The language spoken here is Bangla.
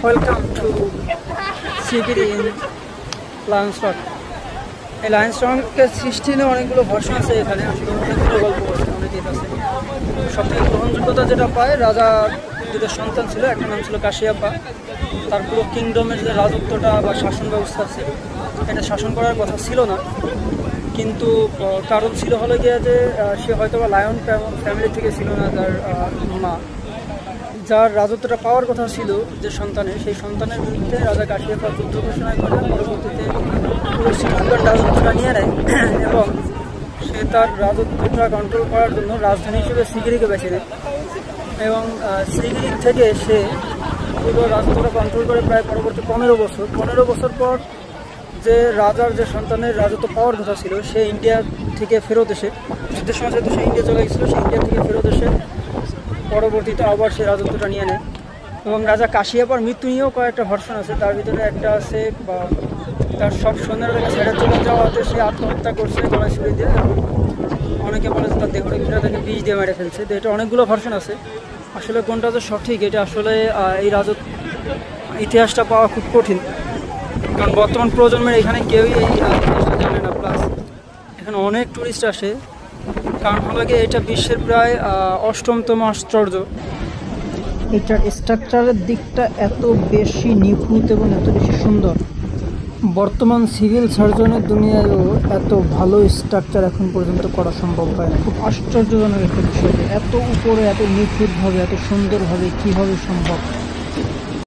Welcome to Sigiri in Lions Rock. এই লায়ন্সরকে সৃষ্টি নিয়ে অনেকগুলো ভার্সন আছে, এখানে আসলে অনেকগুলো গল্প অনেক আছে। সবথেকে গ্রহণযোগ্যতা যেটা পায়, রাজা দুটো সন্তান ছিল, একটা নাম ছিল কাশিয়াপা। তার পুরো কিংডমের যে রাজত্বটা বা শাসন ব্যবস্থা আছে, এটা শাসন করার কথা ছিল না, কিন্তু কারণ ছিল হলো গিয়ে যে সে হয়তো বা লায়ন ফ্যামিলি থেকে ছিল না। তার মা, যার রাজত্বটা পাওয়ার কথা ছিল যে সন্তানের, সেই সন্তানের বিরুদ্ধে রাজা কাশিয়াপা যুদ্ধ ঘোষণা করে পরবর্তীতে পুরো শ্রীলঙ্কার রাজত্বটা নিয়ে নেয় এবং সে তার রাজত্বটা কন্ট্রোল করার জন্য রাজধানী হিসেবে সিগিরিকে বেছে নেয় এবং সিগিরি থেকে সে পুরো রাজত্বটা কন্ট্রোল করে প্রায় পরবর্তী 15 বছর পর যে রাজার যে সন্তানের রাজত্ব পাওয়ার কথা ছিল, সে ইন্ডিয়া থেকে ফেরত এসে, যুদ্ধের সময় যেহেতু সে ইন্ডিয়া চলে গেছিলো, সে ইন্ডিয়া থেকে ফেরত এসে পরবর্তীতে আবার সে রাজত্বটা নিয়ে নেয়। এবং রাজা কাশিয়াপার মৃত্যু নিয়েও কয়েকটা ভার্সন আছে। তার ভিতরে একটা আছে বা তার সব সৈন্যরা ছেড়ে চলে যাওয়াতে সে আত্মহত্যা করছে গলায় ছুরি দিয়ে, এবং অনেকে বলে যে তার দেহটা ঘিরে তাকে বিষ দিয়ে মেরে ফেলছে। তো এটা অনেকগুলো ভার্সন আছে। আসলে কোনটা যে সঠিক, এটা আসলে এই ইতিহাসটা পাওয়া খুব কঠিন, কারণ বর্তমান প্রজন্মের এখানে কেউই এই ইতিহাসটা জানে না। প্লাস এখানে অনেক টুরিস্ট আসে, কারণ হলো গিয়ে এটা বিশ্বের প্রায় 8তম আশ্চর্য। এটার স্ট্রাকচারের দিকটা এত বেশি নিখুঁত এবং এত বেশি সুন্দর, বর্তমান সিভিল সার্জনের দুনিয়ায়ও এত ভালো স্ট্রাকচার এখন পর্যন্ত করা সম্ভব হয় না। খুব আশ্চর্যজনক একটা বিষয়, এত উপরে এত নিখুঁতভাবে এত সুন্দরভাবে কীভাবে সম্ভব।